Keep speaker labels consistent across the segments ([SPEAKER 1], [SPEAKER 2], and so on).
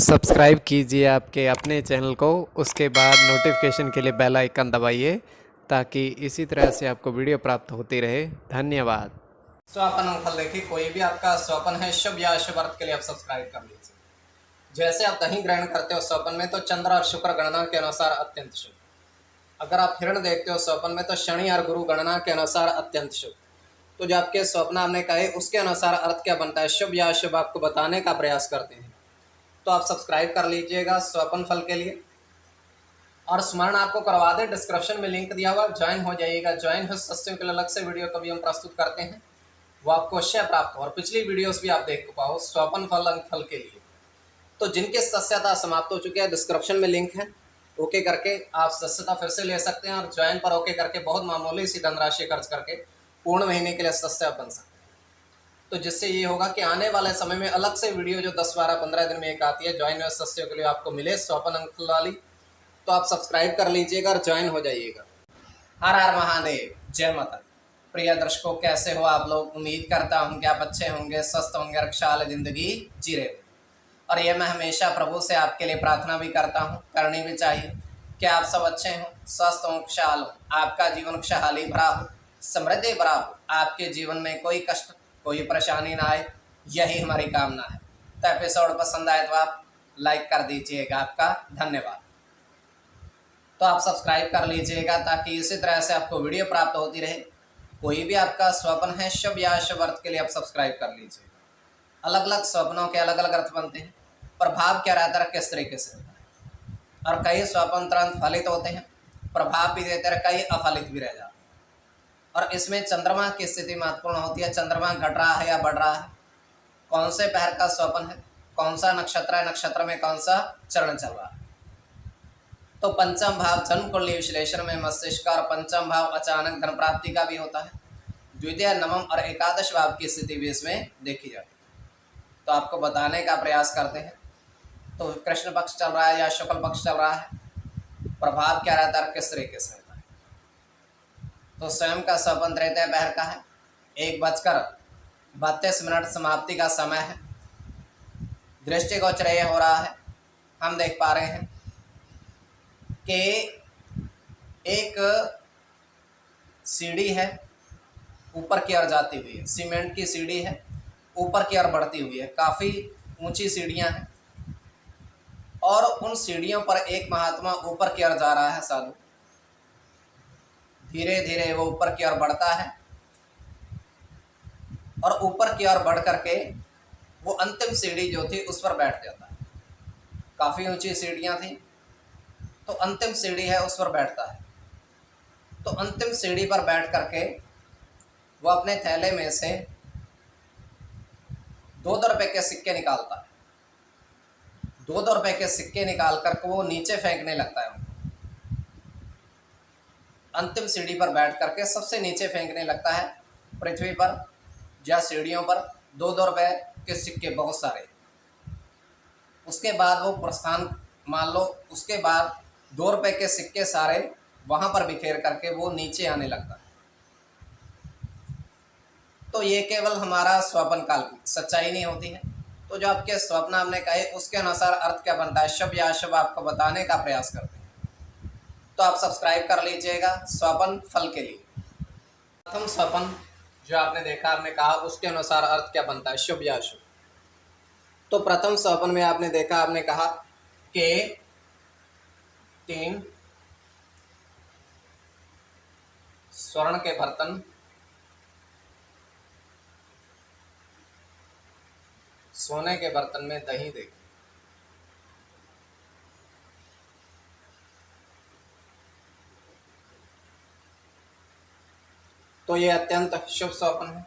[SPEAKER 1] Subscribe कीजिए आपके अपने चैनल को, उसके बाद नोटिफिकेशन के लिए बेल आइकन दबाइए ताकि इसी तरह से आपको वीडियो प्राप्त होती रहे। धन्यवाद।
[SPEAKER 2] स्वपन अंगफल देखिए, कोई भी आपका स्वपन है शुभ या अशुभ अर्थ के लिए आप सब्सक्राइब कर लीजिए। जैसे आप दही ग्रहण करते हो स्वपन में तो चंद्र और शुक्र गणना के अनुसार अत्यंत शुभ। अगर आप हिरण देखते हो स्वपन में तो शनि और गुरु गणना के अनुसार अत्यंत शुभ। तो जो आपके स्वप्न हमने कहे उसके अनुसार अर्थ क्या बनता है, शुभ या अशुभ, आपको बताने का प्रयास करते हैं। तो आप सब्सक्राइब कर लीजिएगा स्वपन फल के लिए। और स्मरण आपको करवा दें, डिस्क्रिप्शन में लिंक दिया हुआ, ज्वाइन हो जाइएगा। ज्वाइन हो सदस्यों के लिए अलग से वीडियो कभी हम प्रस्तुत करते हैं, वो आपको अवश्य प्राप्त हो और पिछली वीडियोस भी आप देख पाओ स्वपन फल अंक फल के लिए। तो जिनके सदस्यता समाप्त हो चुके हैं, डिस्क्रिप्शन में लिंक है, ओके करके आप सदस्यता फिर से ले सकते हैं और ज्वाइन पर ओके करके बहुत मामूली सी धनराशि खर्च करके पूर्ण महीने के लिए सदस्य बन सकते हैं। तो जिससे ये होगा कि आने वाले समय में अलग से वीडियो जो 10, 12, 15 दिन में एक आती है ज्वाइन सदस्यों के लिए आपको मिले स्वपन अंक फल वाली, तो आप सब्सक्राइब कर लीजिएगा और ज्वाइन हो जाइएगा। हर हर महादेव, जय माता दी। प्रिय दर्शकों, कैसे हो आप लोग? उम्मीद करता हूँ कि आप अच्छे होंगे, स्वस्थ होंगे, रक्षाल जिंदगी जी रहे होंगे। और ये मैं हमेशा प्रभु से आपके लिए प्रार्थना भी करता हूँ, करनी भी चाहिए कि आप सब अच्छे हों, स्वस्थ हों, खुशहाल हो, आपका जीवन खुशहाली भरा हो, समृद्धि भरा हो, आपके जीवन में कोई कष्ट कोई परेशानी ना आए, यही हमारी कामना है। तो एपिसोड पसंद आए तो आप लाइक कर दीजिएगा, आपका धन्यवाद। तो आप सब्सक्राइब कर लीजिएगा ताकि इसी तरह से आपको वीडियो प्राप्त होती रहे। कोई भी आपका स्वप्न है शुभ या अशुभ अर्थ के लिए आप सब्सक्राइब कर लीजिएगा। अलग अलग स्वप्नों के अलग अलग अर्थ बनते हैं, प्रभाव क्या रहता है, किस तरीके से रहता है। और कई स्वप्न तुरंत फलित होते हैं, प्रभाव भी देते हैं, कई अफलित भी रह जाते हैं। और इसमें चंद्रमा की स्थिति महत्वपूर्ण होती है। चंद्रमा घट रहा है या बढ़ रहा है, कौन से पहर का स्वप्न है, कौन सा नक्षत्र है, नक्षत्र में कौन सा चरण चल रहा है। तो पंचम भाव जन्म कुंडली विश्लेषण में मस्तिष्क और पंचम भाव अचानक धन प्राप्ति का भी होता है। द्वितीय, नवम और एकादश भाव की स्थिति भी इसमें देखी जाती है। तो आपको बताने का प्रयास करते हैं। तो कृष्ण पक्ष चल रहा है या शुक्ल पक्ष चल रहा है, प्रभाव क्या रहता है, किस तरीके से रहता है। तो स्वयं का स्वपन तृतीय पहर का है, 1:32 समाप्ति का समय है। दृष्टिगोचर हो रहा है, हम देख पा रहे हैं कि एक सीढ़ी है, ऊपर की ओर जाती हुई है, सीमेंट की सीढ़ी है, ऊपर की ओर बढ़ती हुई है, काफ़ी ऊंची सीढ़ियां हैं। और उन सीढ़ियों पर एक महात्मा ऊपर की ओर जा रहा है, साधु। धीरे धीरे वो ऊपर की ओर बढ़ता है और ऊपर की ओर बढ़ करके वो अंतिम सीढ़ी जो थी उस पर बैठ जाता है। काफ़ी ऊंची सीढ़ियां थी, तो अंतिम सीढ़ी है उस पर बैठता है। तो अंतिम सीढ़ी पर बैठ करके वो अपने थैले में से 2-2 रुपए के सिक्के निकालता है। 2-2 रुपए के सिक्के निकाल कर वो नीचे फेंकने लगता है। अंतिम सीढ़ी पर बैठ करके सबसे नीचे फेंकने लगता है पृथ्वी पर या सीढ़ियों पर 2-2 रुपए के सिक्के, बहुत सारे। उसके बाद वो प्रस्थान, मान लो उसके बाद 2 रुपए के सिक्के सारे वहाँ पर बिखेर करके वो नीचे आने लगता है। तो ये केवल हमारा स्वप्न काल की सच्चाई नहीं होती है। तो जो आपके स्वप्न हमने कहे उसके अनुसार अर्थ क्या बनता है, शुभ या अशुभ, आपको बताने का प्रयास करते हैं। तो आप सब्सक्राइब कर लीजिएगा स्वपन फल के लिए। प्रथम स्वपन जो आपने देखा, आपने कहा उसके अनुसार अर्थ क्या बनता है, शुभ या अशुभ। तो प्रथम स्वपन में आपने देखा, आपने कहा कि 3 स्वर्ण के बर्तन सोने के बर्तन में दही देखी। तो ये अत्यंत शुभ स्वप्न है।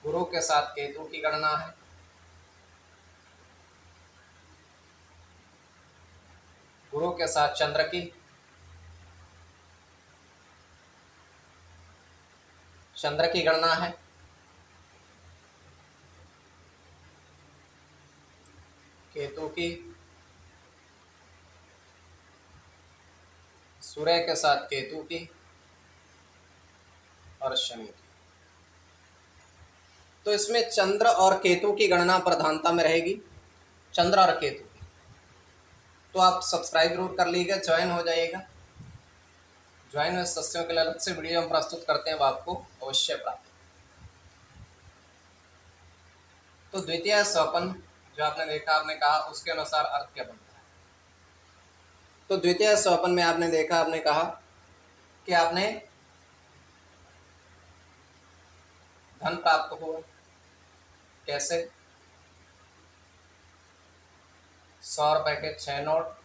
[SPEAKER 2] गुरु के साथ केतु की गणना है। गुरु के साथ चंद्र की, चंद्र की गणना है। केतु की, सूर्य के साथ केतु की, और शनि की। तो इसमें चंद्र और केतु की गणना प्रधानता में रहेगी, चंद्र और केतु की। तो आप सब्सक्राइब जरूर कर लीजिएगा, ज्वाइन हो जाइएगा। ज्वाइन हुए सदस्यों के लिए अलग से वीडियो हम प्रस्तुत करते हैं, वो आपको अवश्य प्राप्त। तो द्वितीय स्वपन जो आपने देखा, आपने कहा उसके अनुसार अर्थ क्या बनता है। तो द्वितीय स्वपन में आपने देखा, आपने कहा कि आपने धन प्राप्त हुआ। कैसे? 100 रुपए के 6 नोट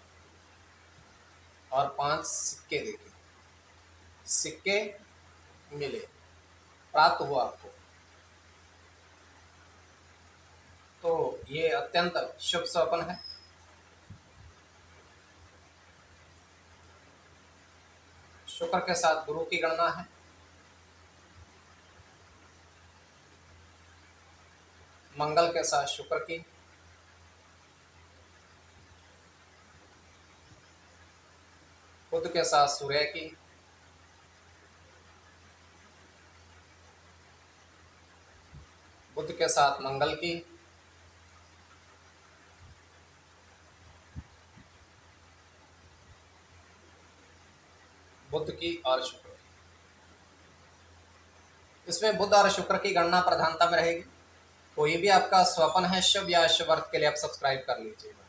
[SPEAKER 2] और 5 सिक्के देखे, सिक्के मिले, प्राप्त हुआ आपको। तो ये अत्यंत शुभ स्वप्न है। शुक्र के साथ गुरु की गणना है। मंगल के साथ शुक्र की, बुध के साथ सूर्य की, बुध के साथ मंगल की, बुध की और शुक्र की। इसमें बुध और शुक्र की गणना प्रधानता में रहेगी। कोई भी आपका स्वपन है शुभ या अशुभ अर्थ के लिए आप सब्सक्राइब कर लीजिएगा।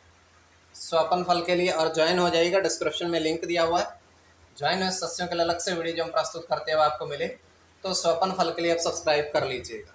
[SPEAKER 2] स्वपन फल के लिए और ज्वाइन हो जाइएगा, डिस्क्रिप्शन में लिंक दिया हुआ है। ज्वाइन हुए सदस्यों के लिए अलग से वीडियो जो हम प्रस्तुत करते हैं वो आपको मिले। तो स्वपन फल के लिए आप सब्सक्राइब कर लीजिएगा।